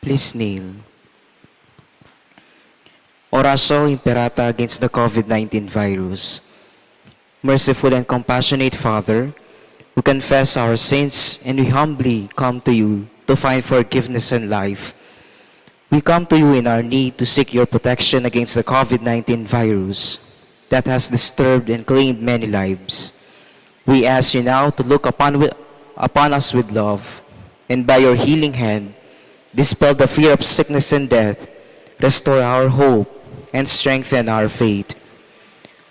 Please kneel. Oração Imperata against the COVID-19 virus. Merciful and compassionate Father, we confess our sins and we humbly come to you to find forgiveness and life. We come to you in our need to seek your protection against the COVID-19 virus that has disturbed and claimed many lives. We ask you now to look upon us with love, and by your healing hand, dispel the fear of sickness and death, restore our hope, and strengthen our faith.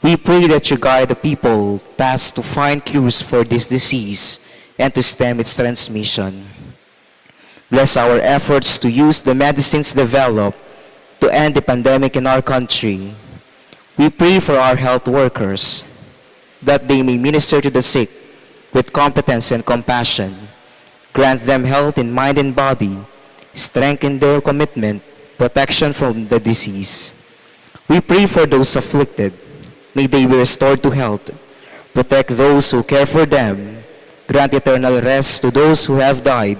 We pray that you guide the people tasked to find cures for this disease and to stem its transmission. Bless our efforts to use the medicines developed to end the pandemic in our country. We pray for our health workers, that they may minister to the sick with competence and compassion. Grant them health in mind and body, strengthen their commitment, protection from the disease. We pray for those afflicted. May they be restored to health. Protect those who care for them. Grant eternal rest to those who have died.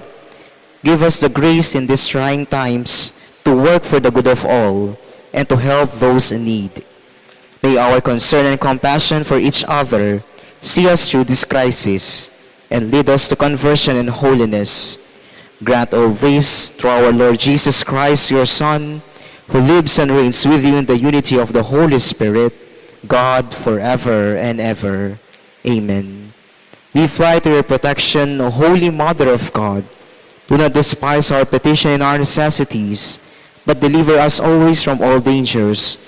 Give us the grace in these trying times to work for the good of all and to help those in need. May our concern and compassion for each other see us through this crisis and lead us to conversion and holiness. Grant all this through our Lord Jesus Christ, your Son, who lives and reigns with you in the unity of the Holy Spirit, God, forever and ever. Amen. We fly to your protection, O Holy Mother of God. Do not despise our petition and our necessities, but deliver us always from all dangers.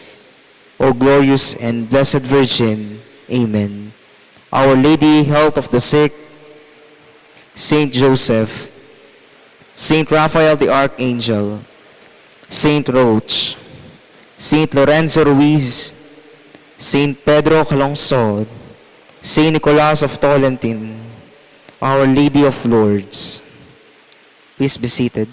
O glorious and blessed Virgin. Amen. Our Lady, health of the sick, Saint Joseph, Saint Raphael the Archangel, Saint Roch, Saint Lorenzo Ruiz, Saint Pedro Calungsod, Saint Nicholas of Tolentine, Our Lady of Lourdes. Please be seated.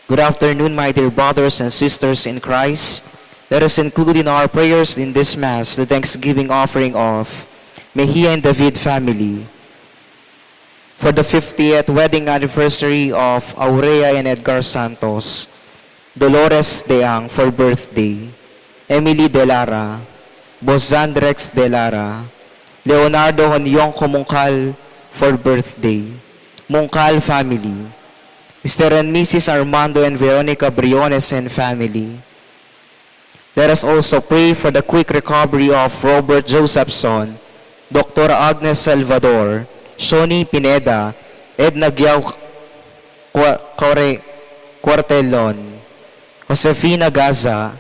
Good afternoon, my dear brothers and sisters in Christ. Let us include in our prayers in this Mass the thanksgiving offering of Mejia and David family for the 50th wedding anniversary of Aurea and Edgar Santos, Dolores Deang for birthday, Emily De Lara, Bozan Rex De Lara, Leonardo Honyong Mungkal for birthday, Mungkal family, Mr. and Mrs. Armando and Veronica Briones and family. Let us also pray for the quick recovery of Robert Josephson, Dr. Agnes Salvador, Shoni Pineda, Edna Giao Cuartelon, Josefina Gaza,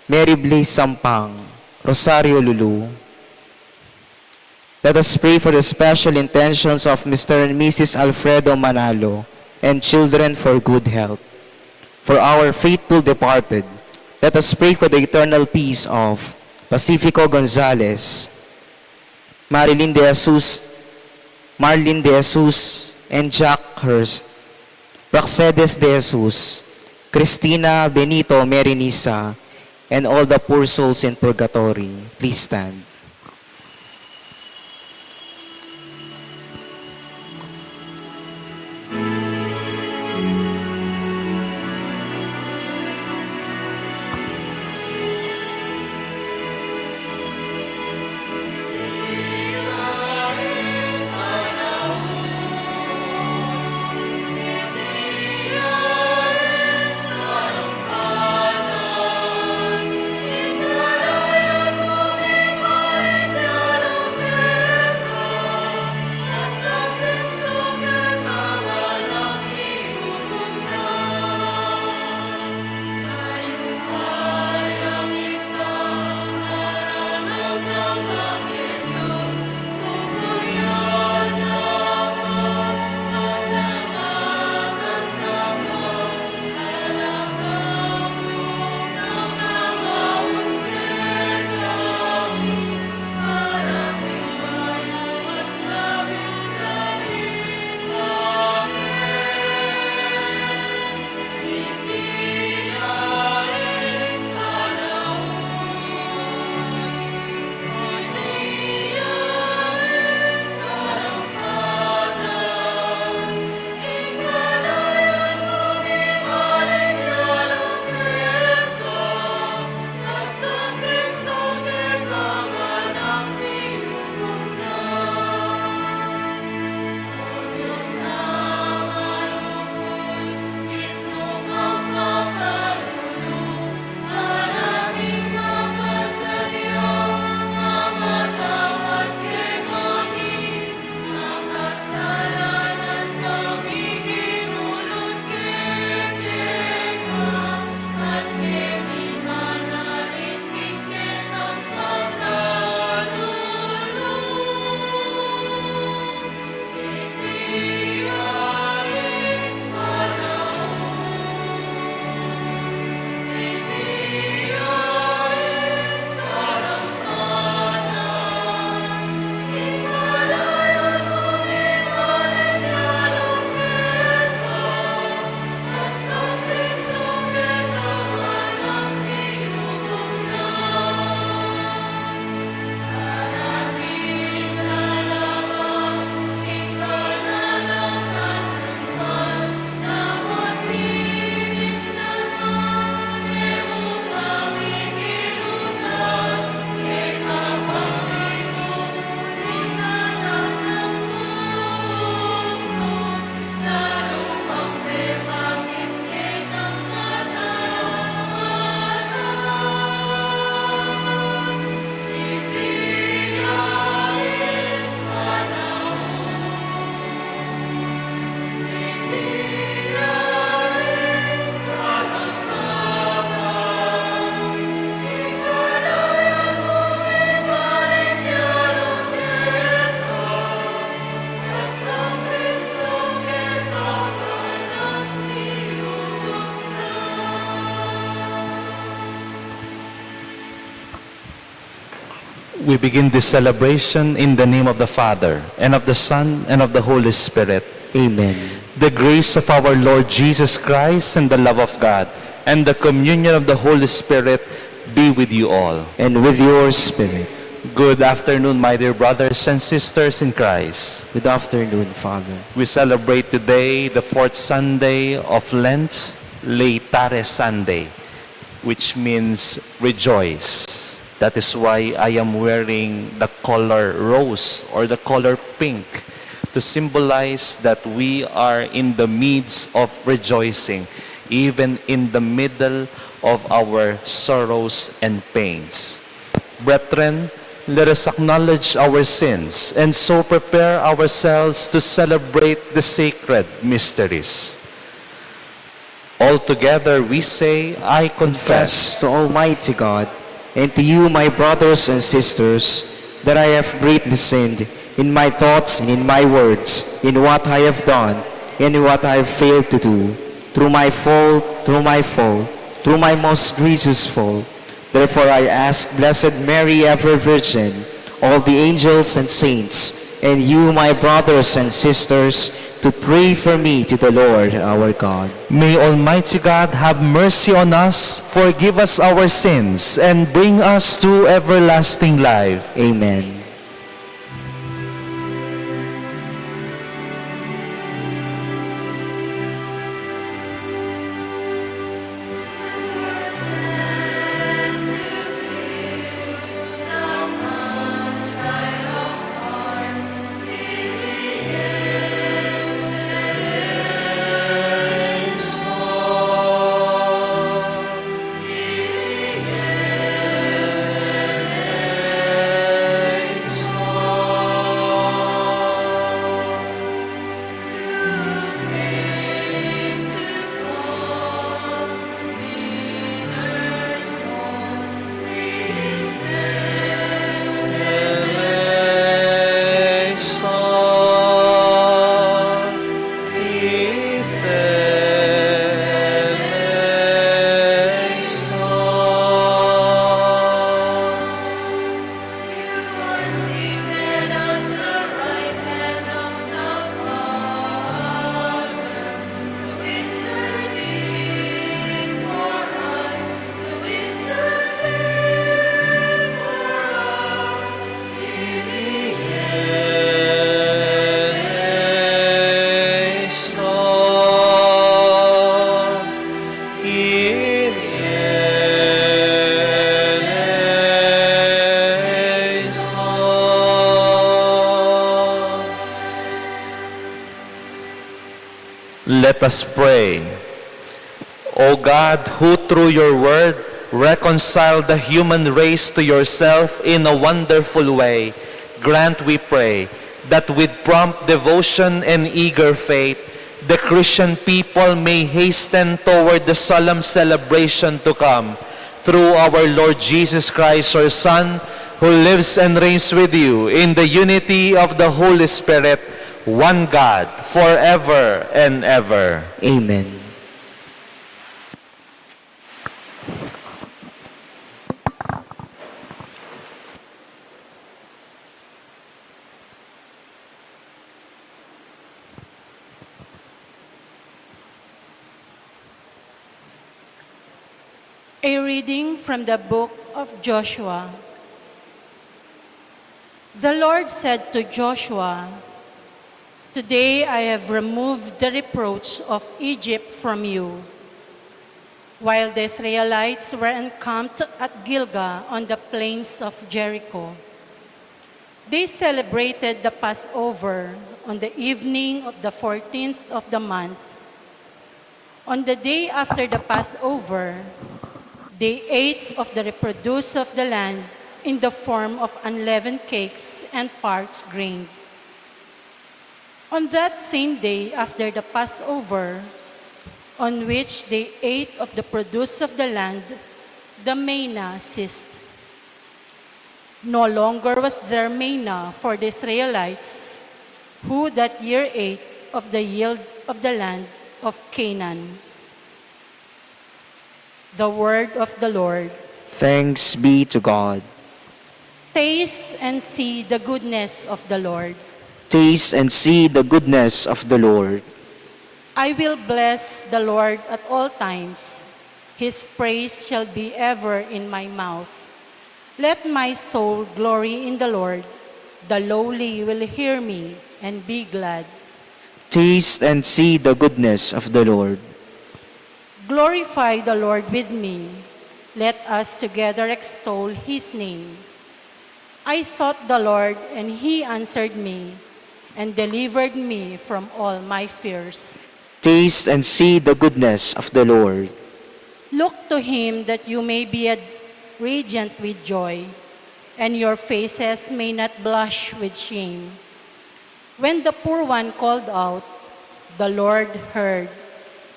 Mary Blaze Sampang, Rosario Lulu. Let us pray for the special intentions of Mr. and Mrs. Alfredo Manalo and children for good health. For our faithful departed, let us pray for the eternal peace of Pacifico Gonzalez, Marlene De Jesus, and Jack Hurst, Praxedes De Jesus, Cristina Benito Merinisa, and all the poor souls in purgatory. Please stand. We begin this celebration in the name of the Father, and of the Son, and of the Holy Spirit. Amen. The grace of our Lord Jesus Christ and the love of God and the communion of the Holy Spirit be with you all. And with your spirit. Good afternoon, my dear brothers and sisters in Christ. Good afternoon, Father. We celebrate today the fourth Sunday of Lent, Laetare Sunday, which means rejoice. That is why I am wearing the color rose or the color pink to symbolize that we are in the midst of rejoicing, even in the middle of our sorrows and pains. Brethren, let us acknowledge our sins and so prepare ourselves to celebrate the sacred mysteries. All together we say, I confess To Almighty God, and to you, my brothers and sisters, that I have greatly sinned in my thoughts and in my words, in what I have done and in what I have failed to do, through my fault, through my most grievous fault. Therefore I ask Blessed Mary, ever Virgin, all the angels and saints, and you, my brothers and sisters, to pray for me to the Lord our God. May Almighty God have mercy on us, forgive us our sins, and bring us to everlasting life. Amen. Let us pray. O God, who through your word reconciled the human race to yourself in a wonderful way, grant, we pray, that with prompt devotion and eager faith, the Christian people may hasten toward the solemn celebration to come, through our Lord Jesus Christ, your Son, who lives and reigns with you in the unity of the Holy Spirit, one God, forever and ever. Amen. A reading from the book of Joshua. The Lord said to Joshua, "Today I have removed the reproach of Egypt from you." While the Israelites were encamped at Gilgal on the plains of Jericho, they celebrated the Passover on the evening of the 14th of the month. On the day after the Passover, they ate of the reproduce of the land in the form of unleavened cakes and parched grain. On that same day after the Passover, on which they ate of the produce of the land, the manna ceased. No longer was there manna for the Israelites, who that year ate of the yield of the land of Canaan. The word of the Lord. Thanks be to God. Taste and see the goodness of the Lord. Taste and see the goodness of the Lord. I will bless the Lord at all times. His praise shall be ever in my mouth. Let my soul glory in the Lord. The lowly will hear me and be glad. Taste and see the goodness of the Lord. Glorify the Lord with me. Let us together extol his name. I sought the Lord, and he answered me, and delivered me from all my fears. Taste and see the goodness of the Lord. Look to him that you may be radiant with joy, and your faces may not blush with shame. When the poor one called out, the Lord heard,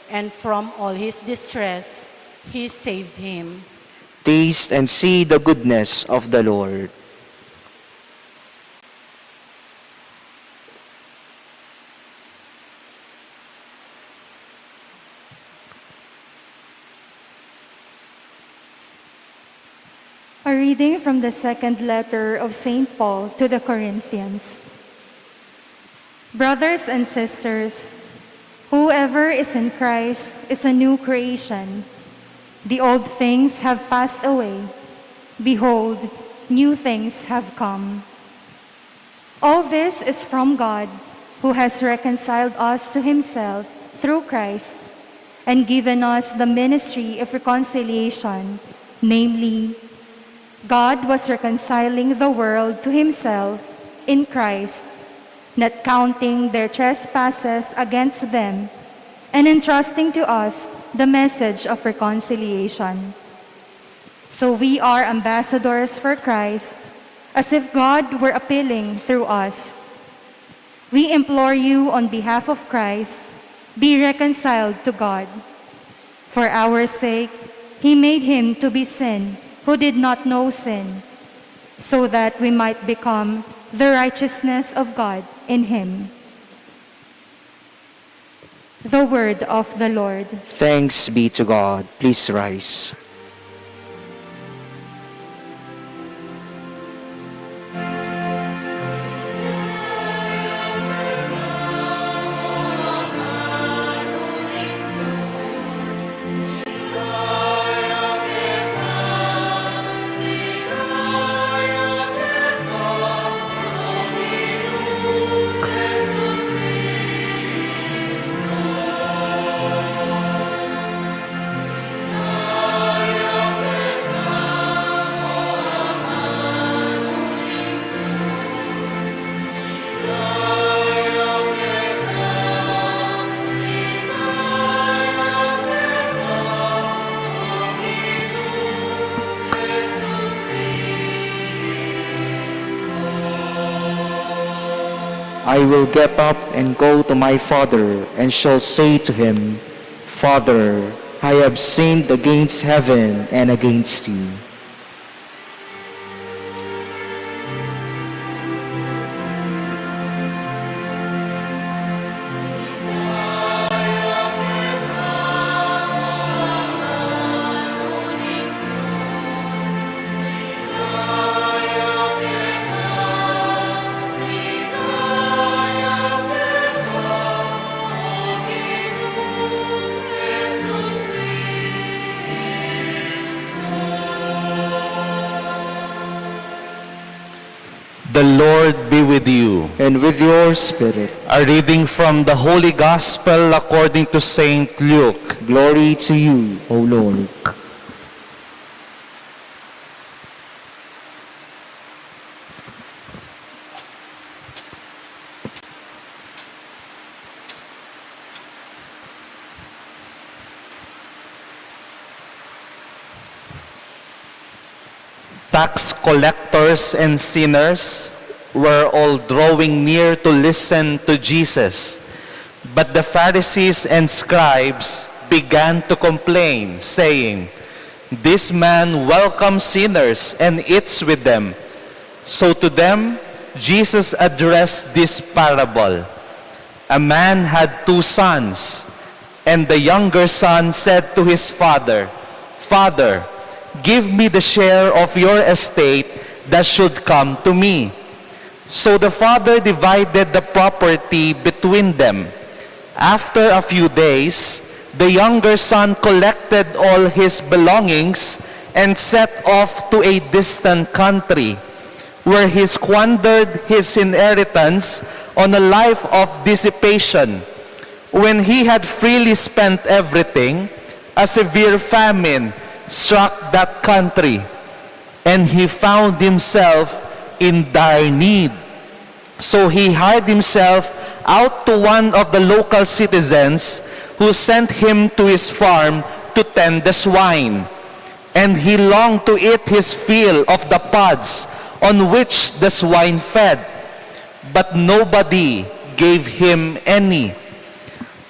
and from all his distress, he saved him. Taste and see the goodness of the Lord. A reading from the second letter of St. Paul to the Corinthians. Brothers and sisters, whoever is in Christ is a new creation. The old things have passed away. Behold, new things have come. All this is from God, who has reconciled us to himself through Christ and given us the ministry of reconciliation, namely, God was reconciling the world to himself in Christ, not counting their trespasses against them, and entrusting to us the message of reconciliation. So we are ambassadors for Christ, as if God were appealing through us. We implore you on behalf of Christ, be reconciled to God. For our sake, he made him to be sin who did not know sin, so that we might become the righteousness of God in him. The word of the Lord. Thanks be to God. Please rise. I will get up and go to my father, and shall say to him, Father, I have sinned against heaven and against you. The Lord be with you. And with your spirit. A reading from the Holy Gospel according to Saint Luke. Glory to you, O Lord. Tax collectors and sinners were all drawing near to listen to Jesus. But the Pharisees and scribes began to complain, saying, "This man welcomes sinners and eats with them." So to them, Jesus addressed this parable. A man had 2 sons, and the younger son said to his father, "Father, give me the share of your estate that should come to me. So the father divided the property between them. After a few days, the younger son collected all his belongings and set off to a distant country, where he squandered his inheritance on a life of dissipation. When he had freely spent everything, a severe famine struck that country, and he found himself in dire need. So he hired himself out to one of the local citizens, who sent him to his farm to tend the swine. And he longed to eat his fill of the pods on which the swine fed, but nobody gave him any.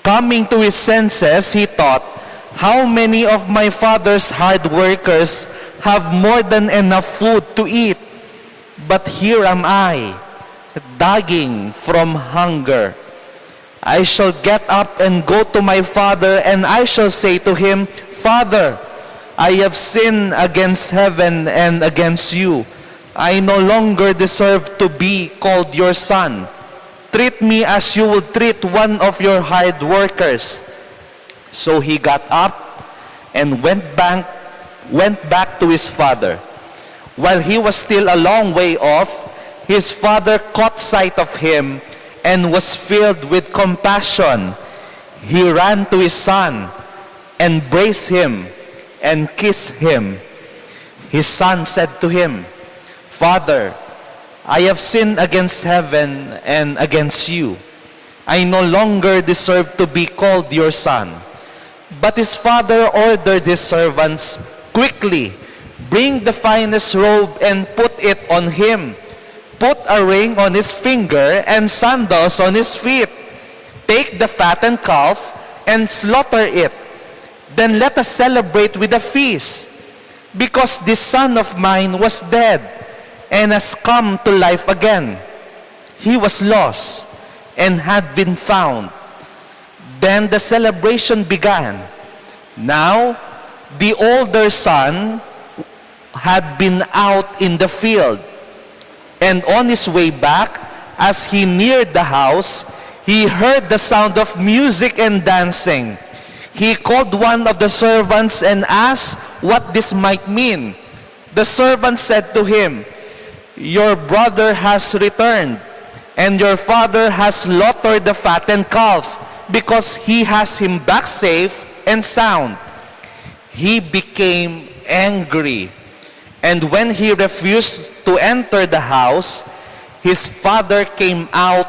Coming to his senses, he thought, how many of my father's hard workers have more than enough food to eat? But here am I, dying from hunger. I shall get up and go to my father, and I shall say to him, Father, I have sinned against heaven and against you. I no longer deserve to be called your son. Treat me as you would treat one of your hired workers. So he got up and went back to his father. While he was still a long way off, his father caught sight of him and was filled with compassion. He ran to his son, embraced him, and kissed him. His son said to him, Father, I have sinned against heaven and against you. I no longer deserve to be called your son. But his father ordered his servants, quickly, bring the finest robe and put it on him. Put a ring on his finger and sandals on his feet. Take the fattened calf and slaughter it. Then let us celebrate with a feast, because this son of mine was dead and has come to life again. He was lost and had been found. Then the celebration began. Now, the older son had been out in the field, and on his way back, as he neared the house, he heard the sound of music and dancing. He called one of the servants and asked what this might mean. The servant said to him, Your brother has returned, and your father has slaughtered the fattened calf, because he has him back safe and sound. He became angry, and when he refused to enter the house, his father came out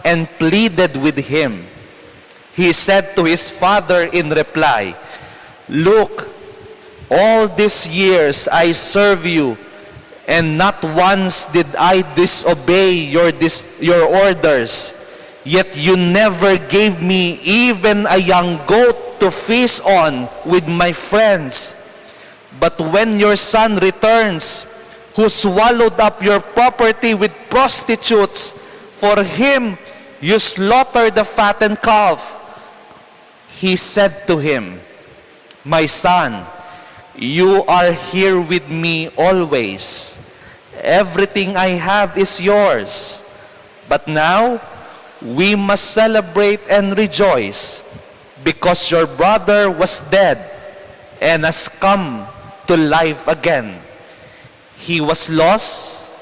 and pleaded with him. He said to his father in reply, Look, all these years I serve you, and not once did I disobey your orders. Yet you never gave me even a young goat to feast on with my friends. But when your son returns, who swallowed up your property with prostitutes, for him you slaughter the fattened calf. He said to him, My son, you are here with me always. Everything I have is yours. But now, we must celebrate and rejoice, because your brother was dead and has come to life again. He was lost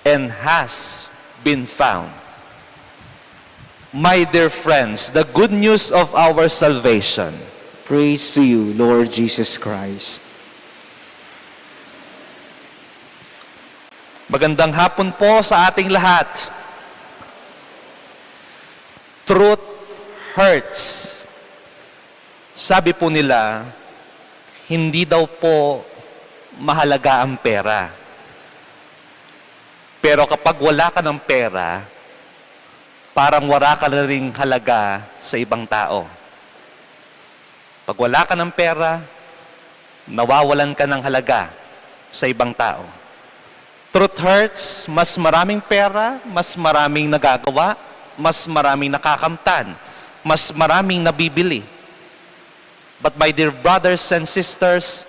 and has been found. My dear friends, the good news of our salvation. Praise to you, Lord Jesus Christ. Magandang hapon po sa ating lahat. Truth hurts. Sabi po nila, hindi daw po mahalaga ang pera. Pero kapag wala ka ng pera, parang wala ka na ring halaga sa ibang tao. Pag wala ka ng pera, nawawalan ka ng halaga sa ibang tao. Truth hurts, mas maraming pera, mas maraming nagagawa, mas maraming nakakamtan, mas maraming nabibili. But my dear brothers and sisters,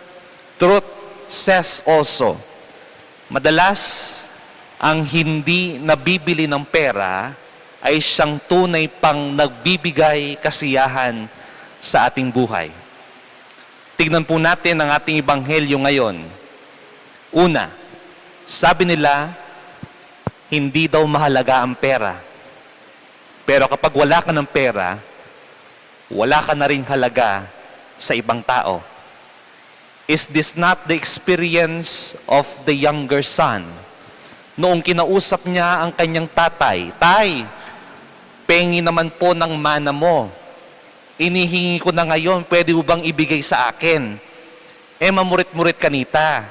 truth says also, Madalas, ang hindi nabibili ng pera ay siyang tunay pang nagbibigay kasiyahan sa ating buhay. Tignan po natin ang ating ebanghelyo ngayon. Una, sabi nila, hindi daw mahalaga ang pera. Pero kapag wala ka ng pera, wala ka na rin halaga sa ibang tao. Is this not the experience of the younger son? Noong kinausap niya ang kanyang tatay, Tay, pengi naman po ng mana mo. Inihingi ko na ngayon, pwede mo bang ibigay sa akin? Mamurit-murit kanita.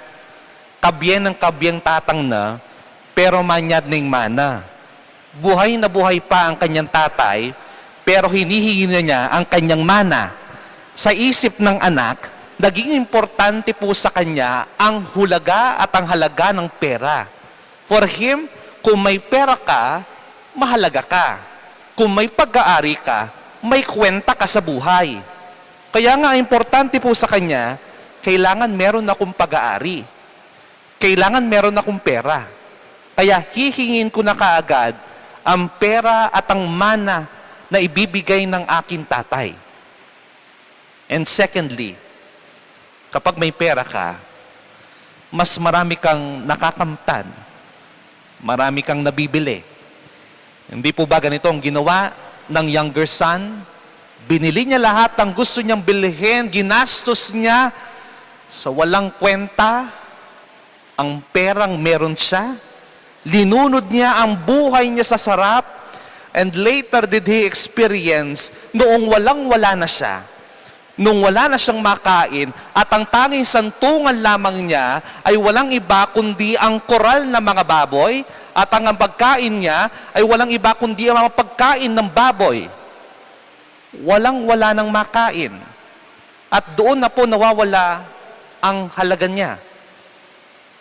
Kabyen ng kabyang tatang na, pero manyad ng mana. Buhay na buhay pa ang kanyang tatay, pero hinihingi na niya ang kanyang mana. Sa isip ng anak, naging importante po sa kanya ang hulaga at ang halaga ng pera. For him, kung may pera ka, mahalaga ka. Kung may pag-aari ka, may kwenta ka sa buhay. Kaya nga, importante po sa kanya, kailangan meron akong pag-aari. Kailangan meron akong pera. Kaya hihingin ko na kaagad ang pera at ang mana na ibibigay ng aking tatay. And secondly, kapag may pera ka, mas marami kang nakakamtan, marami kang nabibili. Hindi po ba ganito ang ginawa ng younger son? Binili niya lahat ng gusto niyang bilhin, ginastos niya sa walang kwenta, ang perang meron siya, linunod niya ang buhay niya sa sarap, and later did he experience, noong walang-wala na siya, nung wala na siyang makain, at ang tanging santungan lamang niya ay walang iba kundi ang koral na mga baboy, at ang pagkain niya ay walang iba kundi ang mga pagkain ng baboy. Walang-wala ng makain. At doon na po nawawala ang halaga niya.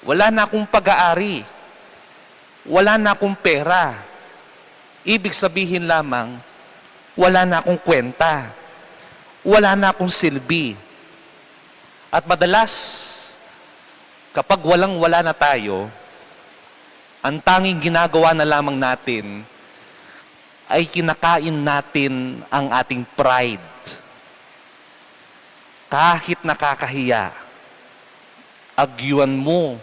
Wala na akong pag-aari. Wala na akong pera. Ibig sabihin lamang, wala na akong kwenta. Wala na akong silbi. At madalas, kapag walang-wala na tayo, ang tanging ginagawa na lamang natin ay kinakain natin ang ating pride. Kahit nakakahiya, agyuan mo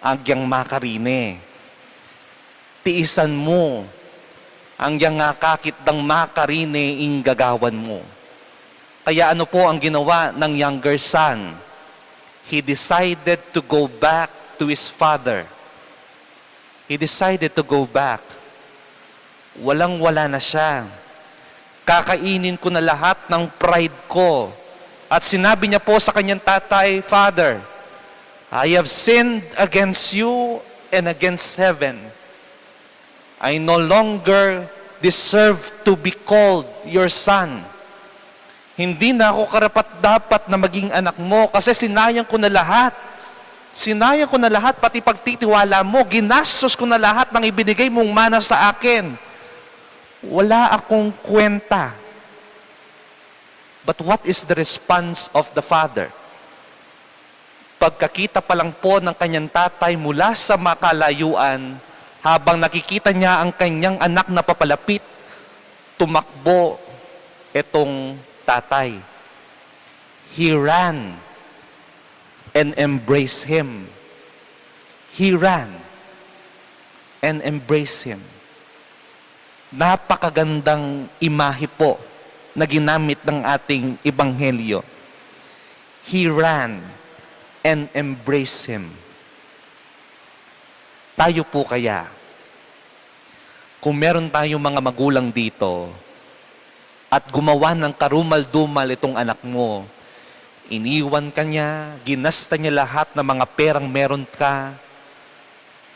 agyang makarine. Tiisan mo ang yang kakit ng makarine ing gagawan mo. Kaya ano po ang ginawa ng younger son? He decided to go back to his father. He decided to go back. Walang-wala na siya. Kakainin ko na lahat ng pride ko. At sinabi niya po sa kanyang tatay, Father, I have sinned against you and against heaven. I no longer deserve to be called your son. Hindi na ako karapat-dapat na maging anak mo kasi sinayang ko na lahat. Sinayang ko na lahat, pati pagtitiwala mo. Ginastos ko na lahat ng ibinigay mong mana sa akin. Wala akong kwenta. But what is the response of the father? Pagkakita pa lang po ng kanyang tatay mula sa makalayuan, habang nakikita niya ang kanyang anak na papalapit, tumakbo itong tatay. He ran and embraced him. He ran and embraced him. Napakagandang imahe po na ginamit ng ating ebanghelyo. He ran and embraced him. Tayo po kaya, kung meron tayong mga magulang dito, at gumawa ng karumal-dumal itong anak mo, iniwan ka niya, ginasta niya lahat ng mga perang meron ka,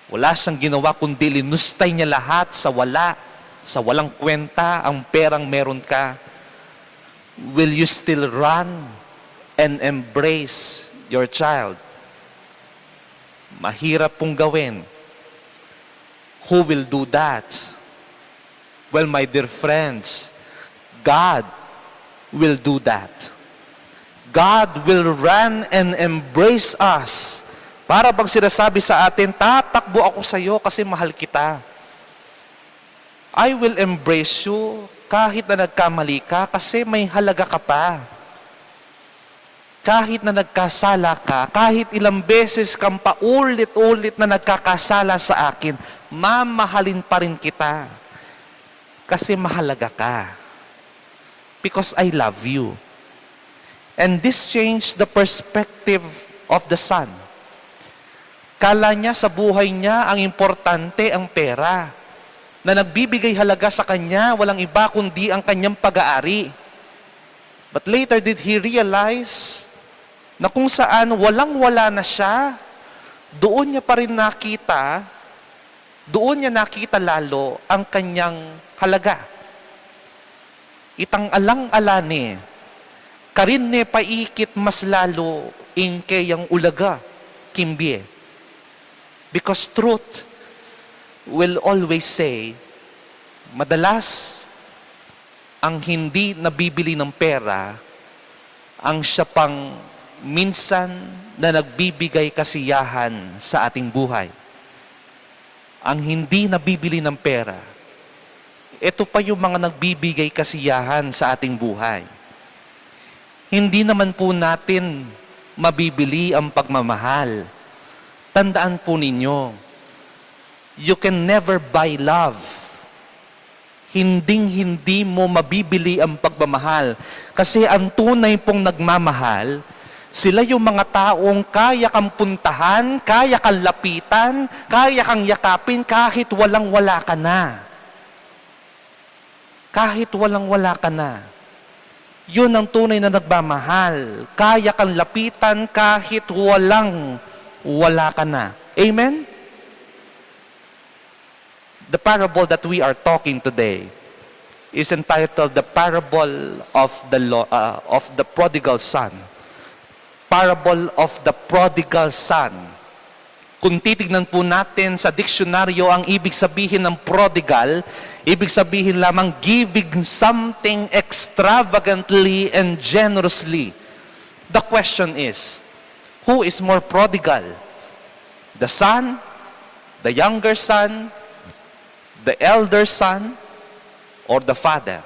wala siyang ginawa kundi linustay niya lahat sa walang kwenta ang perang meron ka, will you still run and embrace your child? Mahirap pong gawin. Who will do that? Well, my dear friends, God will do that. God will run and embrace us Para bang sinasabi sa atin, tatakbo ako sa iyo kasi mahal kita. I will embrace you kahit na nagkamali ka kasi may halaga ka pa. Kahit na nagkasala ka, kahit ilang beses kang paulit-ulit na nagkakasala sa akin, mamahalin pa rin kita. Kasi mahalaga ka. Because I love you. And this changed the perspective of the son. Kala niya sa buhay niya, ang importante ang pera. Na nagbibigay halaga sa kanya, walang iba kundi ang kanyang pag-aari. But later did he realize na kung saan walang-wala na siya, doon niya pa rin nakita, doon niya nakita lalo ang kanyang halaga. Itang alang-alane, karinne paikit mas lalo in kayang ulaga, kimbie. Because truth will always say, madalas, ang hindi nabibili ng pera, ang siya pang minsan na nagbibigay kasiyahan sa ating buhay. Ang hindi nabibili ng pera, ito pa yung mga nagbibigay kasiyahan sa ating buhay. Hindi naman po natin mabibili ang pagmamahal. Tandaan po ninyo, you can never buy love. Hinding-hindi mo mabibili ang pagmamahal. Kasi ang tunay pong nagmamahal, sila yung mga taong kaya kang puntahan, kaya kang lapitan, kaya kang yakapin kahit walang-wala ka na. Kahit walang-wala ka na. Yun ang tunay na nagmamahal. Kaya kang lapitan kahit walang-wala ka na. Amen? The parable that we are talking today is entitled The Parable of the Prodigal Son. Parable of the Prodigal Son. Kung titignan po natin sa diksyonaryo ang ibig sabihin ng prodigal, ibig sabihin lamang giving something extravagantly and generously. The question is, who is more prodigal? The son, the younger son, the elder son, or the father?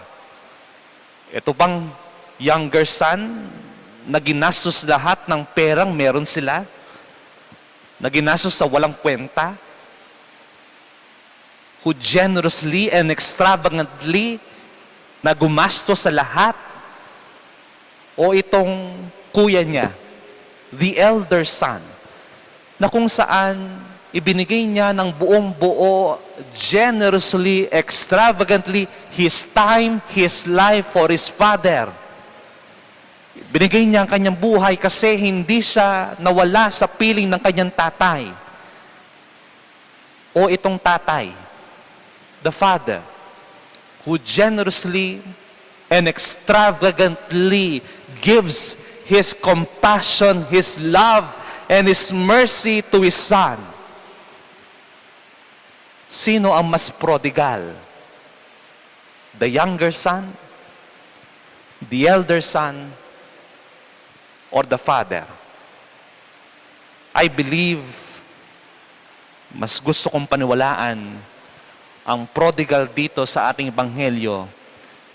Ito bang younger son na ginastos lahat ng perang meron sila? Na ginastos sa walang kwenta? Who generously and extravagantly na gumastos sa lahat? O itong kuya niya, the elder son, na kung saan ibinigay niya ng buong buo, generously, extravagantly, his time, his life for his father. Binigay niya ang kanyang buhay kasi hindi siya nawala sa piling ng kanyang tatay. O itong tatay, the father, who generously and extravagantly gives his compassion, his love, and his mercy to his son. Sino ang mas prodigal? The younger son? The elder son? Or the father? I believe, mas gusto kong paniwalaan, ang prodigal dito sa ating ebanghelyo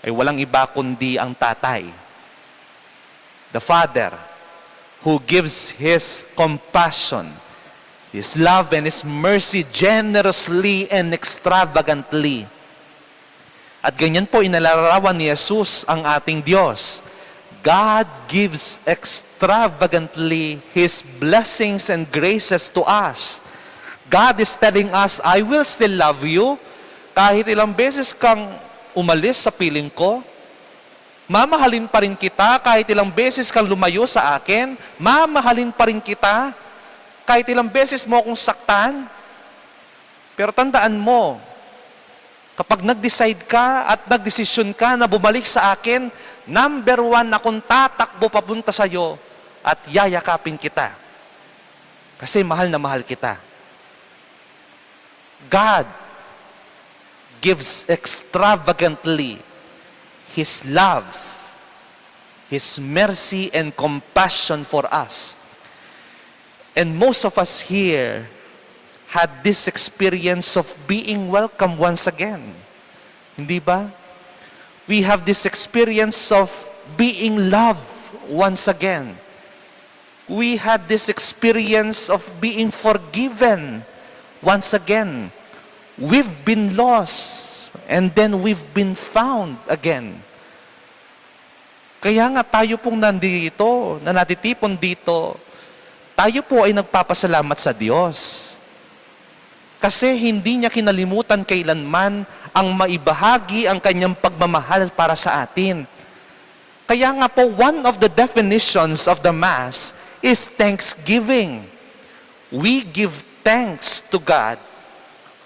ay walang iba kundi ang tatay. The father who gives his compassion, his love and his mercy generously and extravagantly. At ganyan po inalarawan ni Jesus ang ating Diyos. God gives extravagantly His blessings and graces to us. God is telling us, I will still love you. Kahit ilang beses kang umalis sa piling ko, mamahalin pa rin kita. Kahit ilang beses kang lumayo sa akin, mamahalin pa rin kita. Kahit ilang beses mo akong saktan. Pero tandaan mo, kapag nag-decide ka at nagdesisyon ka na bumalik sa akin, number 1, akong tatakbo papunta sa iyo at yayakapin kita. Kasi mahal na mahal kita. God gives extravagantly His love, His mercy and compassion for us. And most of us here had this experience of being welcome once again. Hindi ba? We have this experience of being loved once again. We had this experience of being forgiven once again. We've been lost and then we've been found again. Kaya nga tayo pong nandito, na natitipon dito, tayo po ay nagpapasalamat sa Diyos. Kasi hindi niya kinalimutan kailanman ang maibahagi ang kanyang pagmamahal para sa atin. Kaya nga po, one of the definitions of the Mass is thanksgiving. We give thanks to God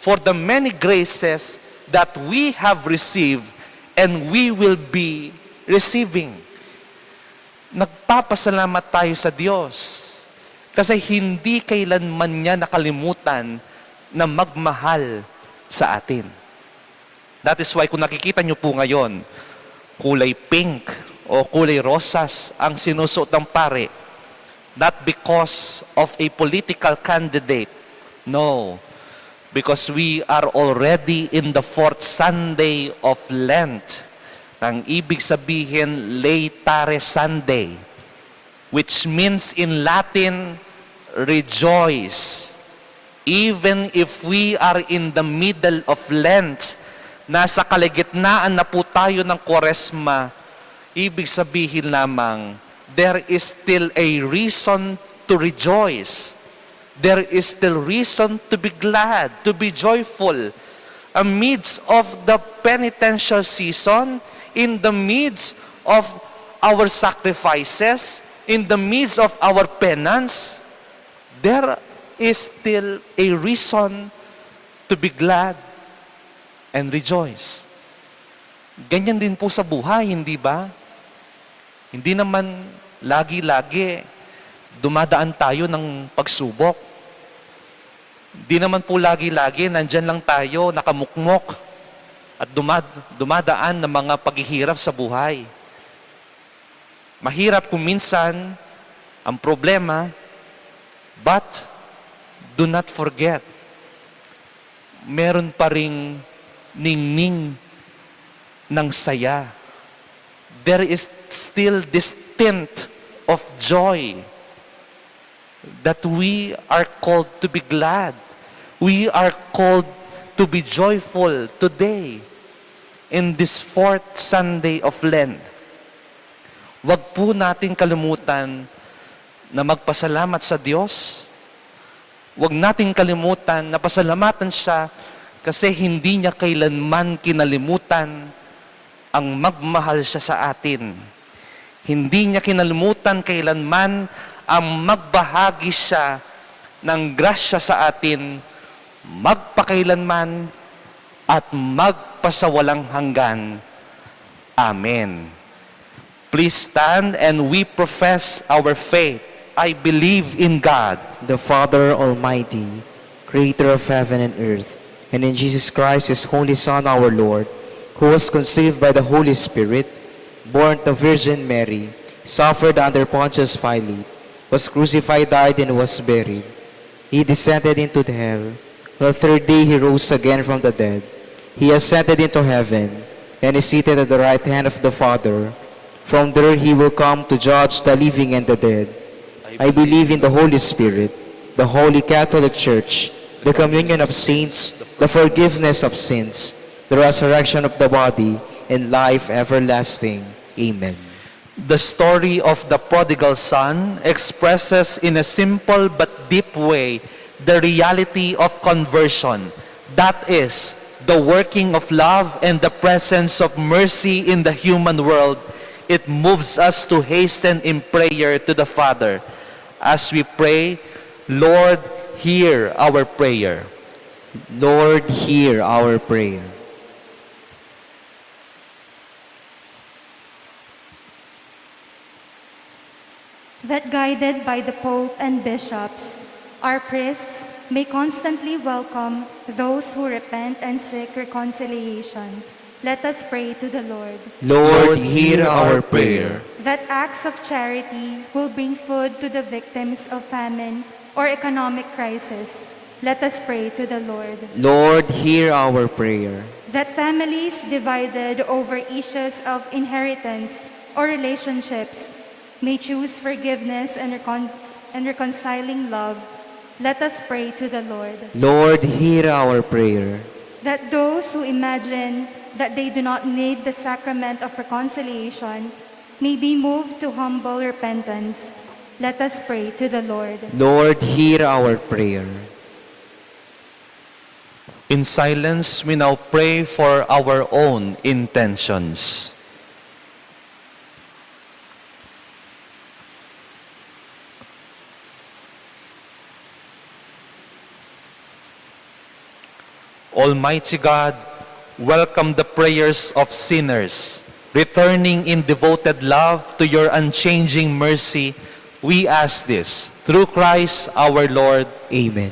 for the many graces that we have received and we will be receiving. Nagpapasalamat tayo sa Diyos kasi hindi kailanman niya nakalimutan na magmahal sa atin. That is why kung nakikita niyo po ngayon, kulay pink o kulay rosas ang sinusuot ng pare, not because of a political candidate, no, because we are already in the fourth Sunday of Lent. Ang ibig sabihin, Laetare Sunday, which means in Latin, rejoice. Even if we are in the middle of Lent, nasa kalagitnaan na po tayo ng Kwaresma, ibig sabihin lamang, there is still a reason to rejoice. There is still reason to be glad, to be joyful. Amidst of the penitential season, in the midst of our sacrifices, in the midst of our penance, there is still a reason to be glad and rejoice. Ganyan din po sa buhay, hindi ba? Hindi naman lagi-lagi dumadaan tayo ng pagsubok. Hindi naman po lagi-lagi nandyan lang tayo nakamukmok at dumadaan ng mga paghihirap sa buhay. Mahirap kung minsan ang problema, but do not forget, meron pa ring ningning ng saya. There is still this tint of joy that we are called to be glad. We are called to be joyful today in this fourth Sunday of Lent. Wag po natin kalimutan na magpasalamat sa Diyos. Wag natin kalimutan na pasalamatan siya kasi hindi niya kailanman kinalimutan ang magmahal siya sa atin. Hindi niya kinalimutan kailanman ang magbahagi siya ng grasya sa atin magpakailanman at magpasawalang hanggan. Amen. Please stand and we profess our faith. I believe in God, the Father Almighty, creator of heaven and earth, and in Jesus Christ, his only Son, our Lord, who was conceived by the Holy Spirit, born of Virgin Mary, suffered under Pontius Pilate, was crucified, died, and was buried. He descended into the hell. On the third day he rose again from the dead. He ascended into heaven, and is seated at the right hand of the Father. From there he will come to judge the living and the dead. I believe in the Holy Spirit, the Holy Catholic Church, the communion of saints, the forgiveness of sins, the resurrection of the body, and life everlasting. Amen. The story of the prodigal son expresses in a simple but deep way the reality of conversion. That is, the working of love and the presence of mercy in the human world. It moves us to hasten in prayer to the Father. As we pray, Lord, hear our prayer. Lord, hear our prayer. That guided by the Pope and bishops, our priests may constantly welcome those who repent and seek reconciliation. Let us pray to the Lord. Lord, hear our prayer. That acts of charity will bring food to the victims of famine or economic crisis, let us pray to the Lord. Lord, hear our prayer. That families divided over issues of inheritance or relationships may choose forgiveness and reconciling love, let us pray to the Lord. Lord, hear our prayer. That those who imagine that they do not need the sacrament of reconciliation may be moved to humble repentance, let us pray to the Lord. Lord, hear our prayer. In silence, we now pray for our own intentions. Almighty God, welcome the prayers of sinners. Returning in devoted love to your unchanging mercy, we ask this through Christ our Lord. Amen.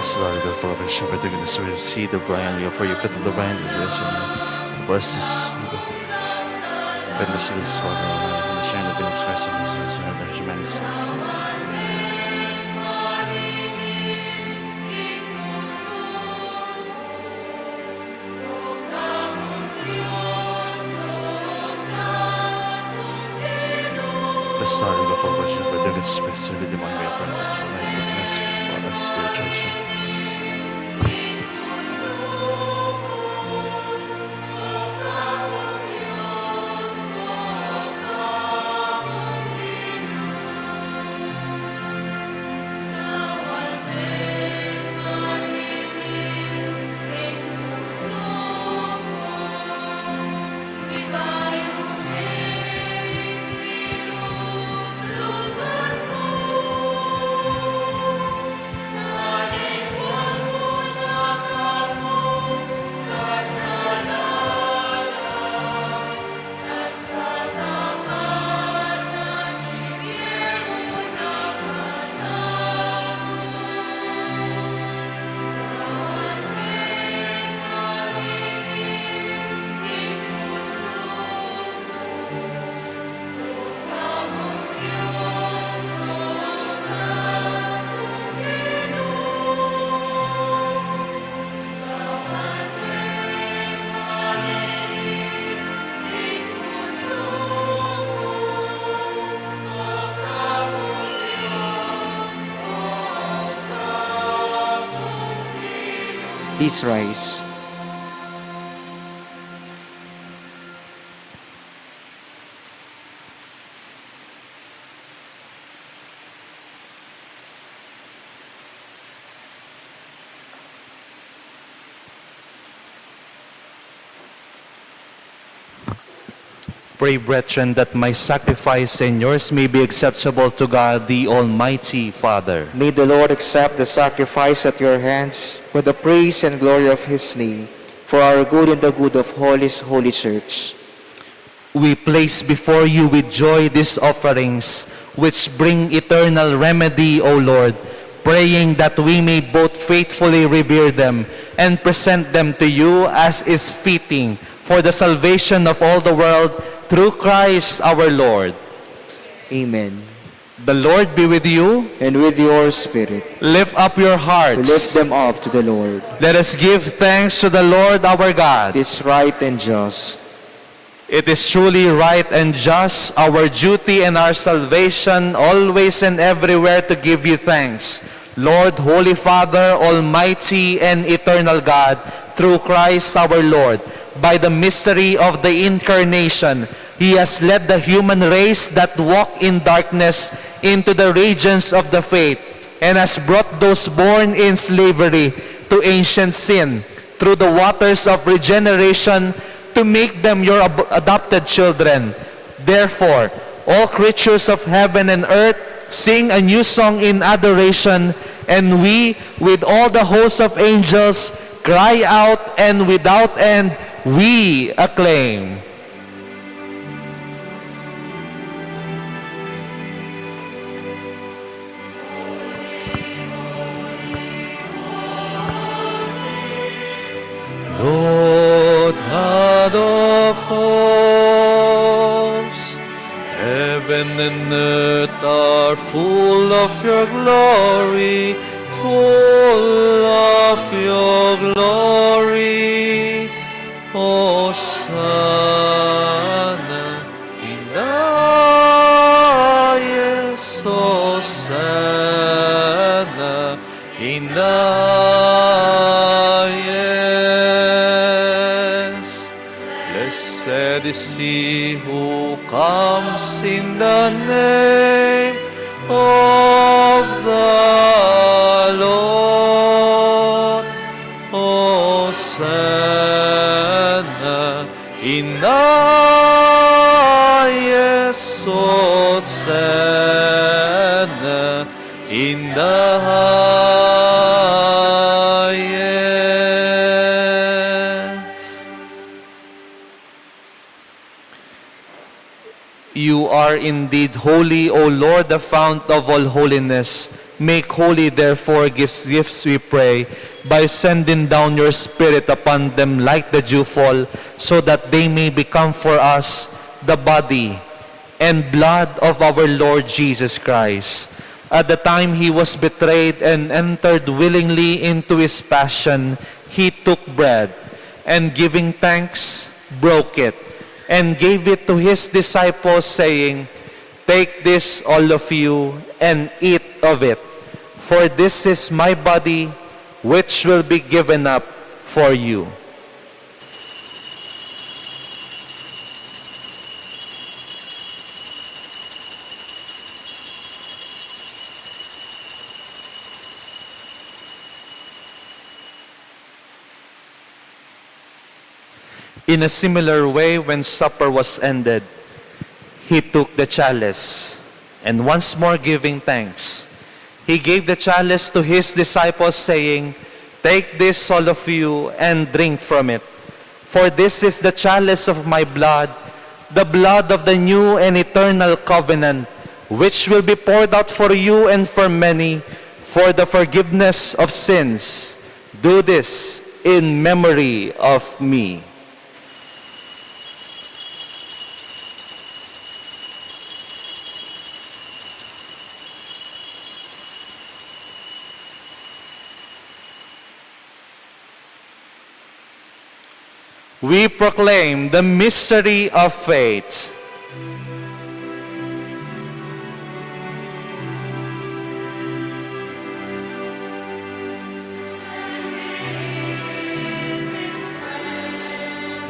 This is our good provision for the goodness of see the Brian, you for you put the Brian, the bless this. Goodness of this is what the sharing of the expression of humanity. This is our good provision for the goodness of the divine way of our spiritual. Please rise. Pray, brethren, that my sacrifice and yours may be acceptable to God, the Almighty Father. May the Lord accept the sacrifice at your hands for the praise and glory of his name, for our good and the good of all his holy church. We place before you with joy these offerings, which bring eternal remedy, O Lord, praying that we may both faithfully revere them and present them to you as is fitting for the salvation of all the world, through Christ our Lord. Amen. The Lord be with you. And with your spirit, Lift up your we hearts. lift them up to the Lord. Let us give thanks to the Lord our God. It is right and just. It is truly right and just, our duty and our salvation, always and everywhere to give you thanks. Lord, Holy Father, Almighty and Eternal God, through Christ our Lord, by the mystery of the Incarnation, He has led the human race that walk in darkness into the regions of the faith, and has brought those born in slavery to ancient sin through the waters of regeneration to make them your adopted children. Therefore, all creatures of heaven and earth sing a new song in adoration, and we, with all the hosts of angels, cry out, and without end we acclaim. Lord God of hosts, heaven and earth are full of your glory, full of your glory. Hosanna in the highest, Hosanna in the highest. Blessed is he who comes in the name of the Lord. Hosanna in the highest, Hosanna in the highest. You are indeed holy, O Lord, the fount of all holiness. Make holy, therefore, gifts, we pray, by sending down your Spirit upon them like the dewfall, so that they may become for us the body and blood of our Lord Jesus Christ. At the time he was betrayed and entered willingly into his passion, he took bread, and giving thanks, broke it, and gave it to his disciples, saying, "Take this, all of you, and eat of it. For this is my body, which will be given up for you." In a similar way, when supper was ended, he took the chalice, and once more giving thanks, he gave the chalice to his disciples, saying, "Take this, all of you, and drink from it. For this is the chalice of my blood, the blood of the new and eternal covenant, which will be poured out for you and for many for the forgiveness of sins. Do this in memory of me." We proclaim the mystery of faith.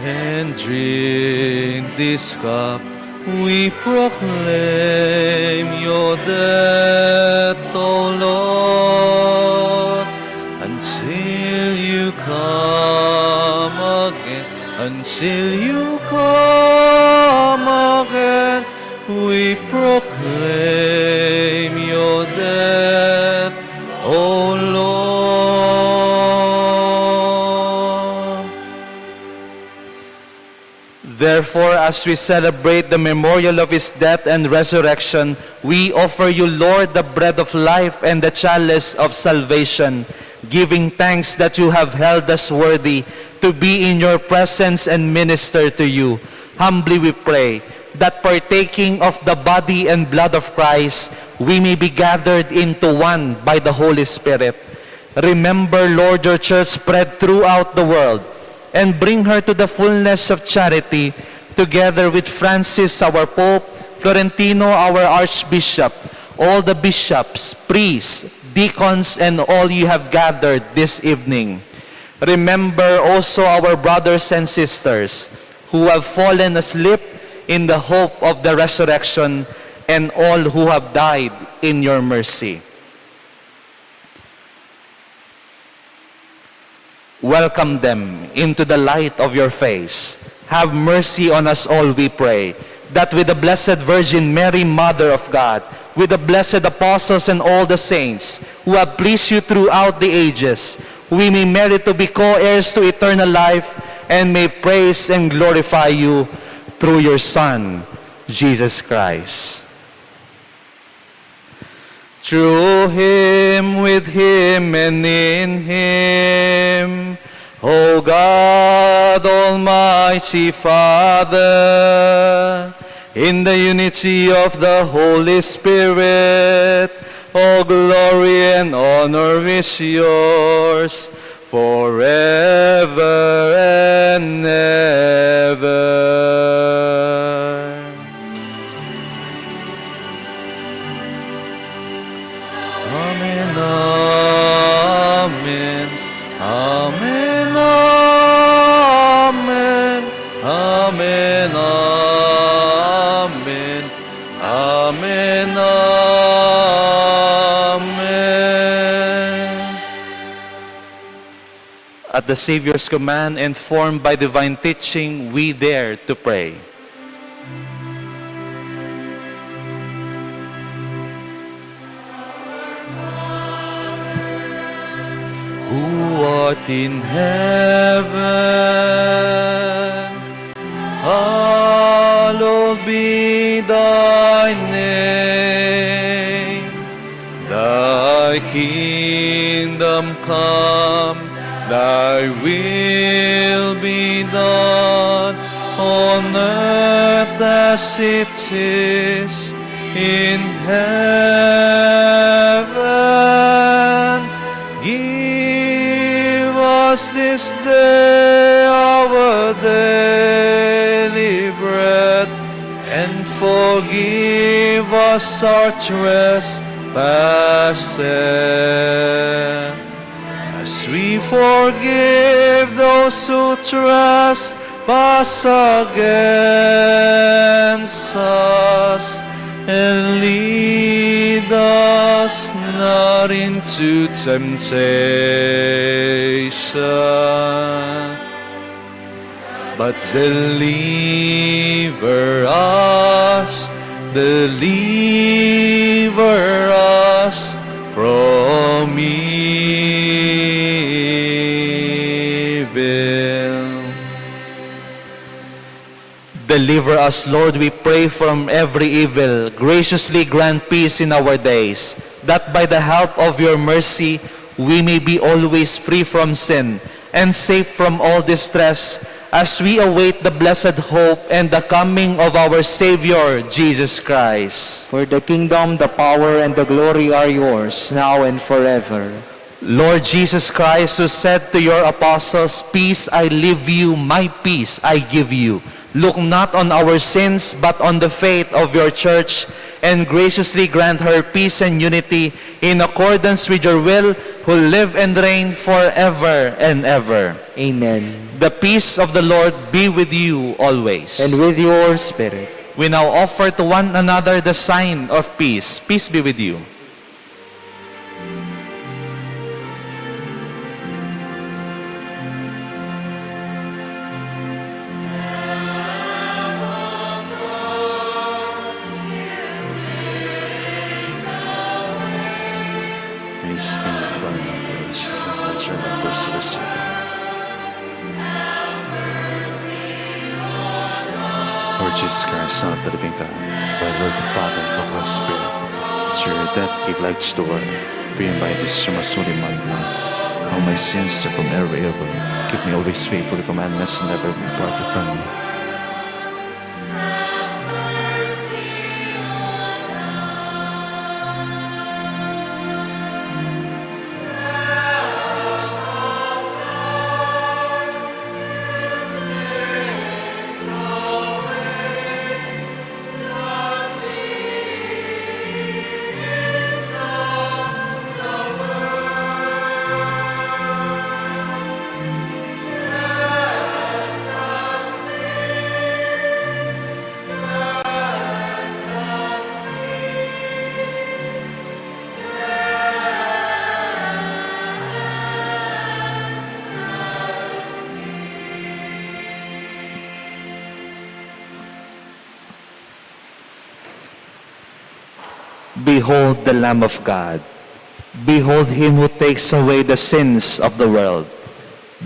And drink this cup, we proclaim your death, O Lord, until you come again. Until you come again, we proclaim your death, O Lord. Therefore, as we celebrate the memorial of his death and resurrection, we offer you, Lord, the bread of life and the chalice of salvation, giving thanks that you have held us worthy to be in your presence and minister to you. Humbly we pray, that partaking of the body and blood of Christ, we may be gathered into one by the Holy Spirit. Remember, Lord, your church spread throughout the world, and bring her to the fullness of charity, together with Francis, our Pope, Florentino, our Archbishop, all the bishops, priests, deacons, and all you have gathered this evening. Remember also our brothers and sisters who have fallen asleep in the hope of the resurrection, and all who have died in your mercy. Welcome them into the light of your face. Have mercy on us all, we pray, that with the Blessed Virgin Mary, Mother of God, with the blessed apostles and all the saints who have pleased you throughout the ages, we may merit to be co-heirs to eternal life, and may praise and glorify you through your Son, Jesus Christ. Through him, with him, and in him, O God, Almighty Father, in the unity of the Holy Spirit, all glory and honor is yours forever and ever. Amen, amen, amen, amen, amen, amen, amen. At the Savior's command and formed by divine teaching, we dare to pray. Who art in heaven, hallowed be thy name. Thy kingdom come, thy will be done on earth as it is in heaven. Give us this day our daily bread, and forgive us our trespasses, as we forgive those who trespass against us. And lead us not into temptation, but deliver us from evil. Deliver us, Lord, we pray, from every evil. Graciously grant peace in our days, that by the help of your mercy we may be always free from sin and safe from all distress, as we await the blessed hope and the coming of our Savior, Jesus Christ. For the kingdom, the power, and the glory are yours, now and forever. Lord Jesus Christ, who said to your apostles, "Peace I leave you, my peace I give you," look not on our sins, but on the faith of your church, and graciously grant her peace and unity in accordance with your will, who live and reign forever and ever. Amen. The peace of the Lord be with you always. And with your spirit. We now offer to one another the sign of peace. Peace be with you. Lord Jesus Christ, Son of the living God, by the Lord the Father and the Holy Spirit, through your death give light to the world, free and by this your most holy my blood. All my sins are from every evil. Keep me always faithful to commandments and never be parted from me. Behold the Lamb of God. Behold him who takes away the sins of the world.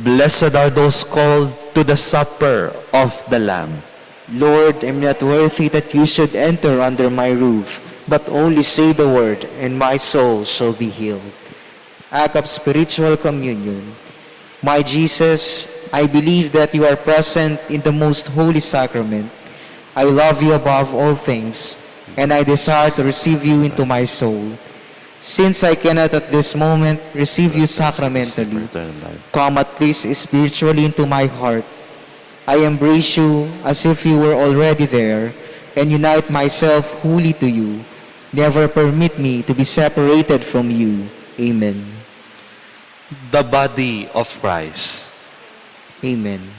Blessed are those called to the supper of the Lamb. Lord, I'm not worthy that you should enter under my roof, but only say the word, and my soul shall be healed. Act of spiritual communion. My Jesus, I believe that you are present in the most holy sacrament. I love you above all things, and I desire to receive you into my soul. Since I cannot at this moment receive you sacramentally, Eternal life. come at least spiritually into my heart. I embrace you as if you were already there, and unite myself wholly to you. Never permit me to be separated from you. Amen. The body of Christ. Amen.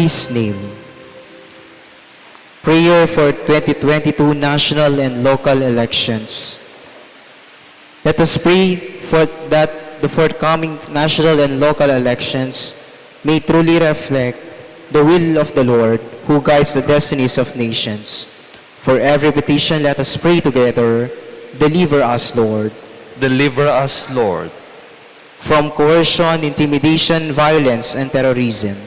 his name. Prayer for 2022 national and local elections. Let us pray for that the forthcoming national and local elections may truly reflect the will of the Lord who guides the destinies of nations. For every petition, let us pray together. Deliver us, Lord. Deliver us, Lord. From coercion, intimidation, violence, and terrorism.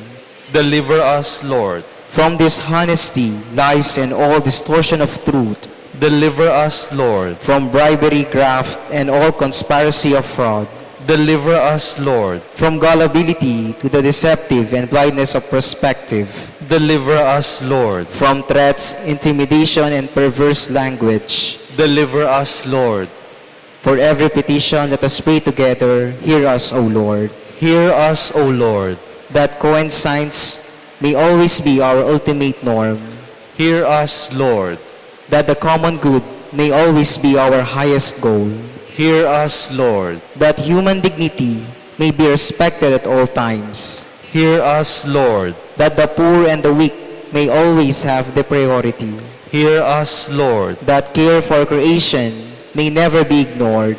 Deliver us, Lord. From dishonesty, lies, and all distortion of truth. Deliver us, Lord. From bribery, graft, and all conspiracy of fraud. Deliver us, Lord. From gullibility to the deceptive and blindness of perspective. Deliver us, Lord. From threats, intimidation, and perverse language. Deliver us, Lord. For every petition, let us pray together. Hear us, O Lord. Hear us, O Lord. That coincides may always be our ultimate norm. Hear us, Lord. That the common good may always be our highest goal. Hear us, Lord. That human dignity may be respected at all times. Hear us, Lord. That the poor and the weak may always have the priority. Hear us, Lord. That care for creation may never be ignored.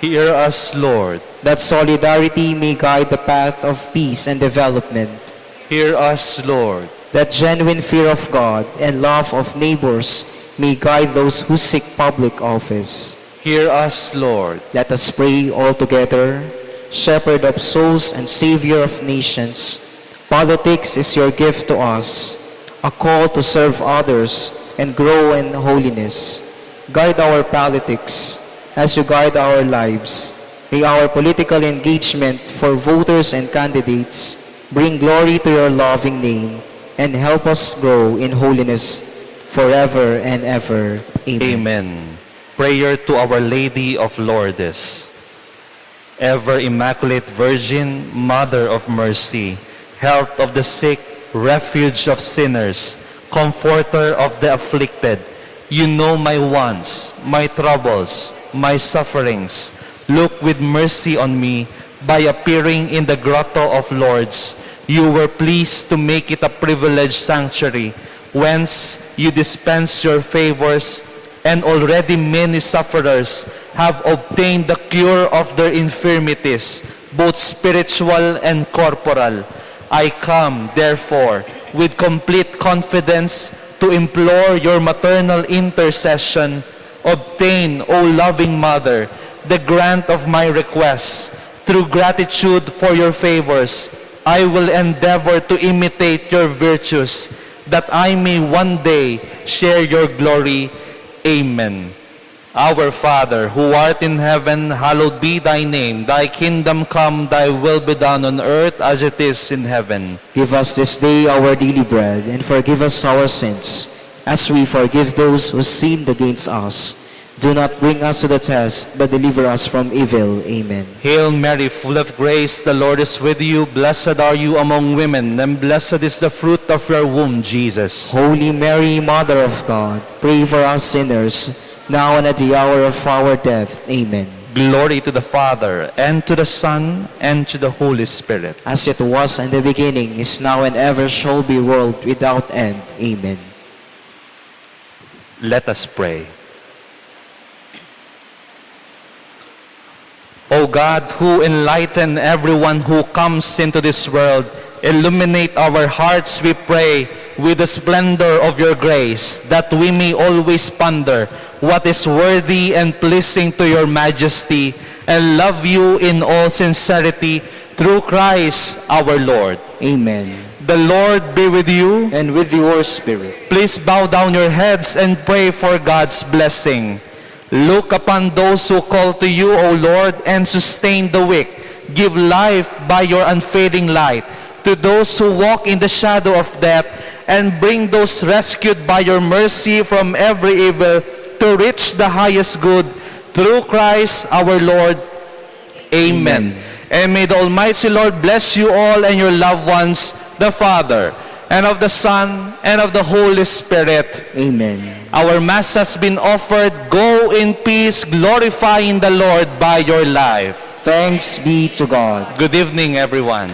Hear us, Lord. That solidarity may guide the path of peace and development. Hear us, Lord. That genuine fear of God and love of neighbors may guide those who seek public office. Hear us, Lord. Let us pray all together. Shepherd of souls and Savior of nations, politics is your gift to us, a call to serve others and grow in holiness. Guide our politics as you guide our lives. May our political engagement for voters and candidates bring glory to your loving name and help us grow in holiness forever and ever. Amen. Amen. Prayer to Our Lady of Lourdes. Ever Immaculate Virgin, Mother of Mercy, health of the sick, refuge of sinners, comforter of the afflicted, you know my wants, my troubles, my sufferings. Look with mercy on me by appearing in the grotto of Lourdes. You were pleased to make it a privileged sanctuary, whence you dispense your favors, and already many sufferers have obtained the cure of their infirmities, both spiritual and corporal. I come, therefore, with complete confidence to implore your maternal intercession. Obtain, O loving Mother, the grant of my requests. Through gratitude for your favors, I will endeavor to imitate your virtues, that I may one day share your glory. Amen. Our Father, who art in heaven, hallowed be thy name. Thy kingdom come, thy will be done on earth as it is in heaven. Give us this day our daily bread, and forgive us our sins, as we forgive those who sinned against us. Do not bring us to the test, but deliver us from evil. Amen. Hail Mary, full of grace, the Lord is with you. Blessed are you among women, and blessed is the fruit of your womb, Jesus. Holy Mary, Mother of God, pray for us sinners, now and at the hour of our death. Amen. Glory to the Father, and to the Son, and to the Holy Spirit. As it was in the beginning, is now, and ever shall be, world without end. Amen. Let us pray. O God, who enlighten everyone who comes into this world, illuminate our hearts, we pray, with the splendor of your grace, that we may always ponder what is worthy and pleasing to your majesty, and love you in all sincerity, through Christ our Lord. Amen. The Lord be with you. And with your spirit. Please bow down your heads and pray for God's blessing. Look upon those who call to you, O Lord, and sustain the weak. Give life by your unfading light to those who walk in the shadow of death, and bring those rescued by your mercy from every evil to reach the highest good, through Christ our Lord. Amen. And may the Almighty Lord bless you all and your loved ones, the Father, and of the Son, and of the Holy Spirit. Amen. Our Mass has been offered. Go in peace, glorifying the Lord by your life. Thanks be to God. Good evening, everyone.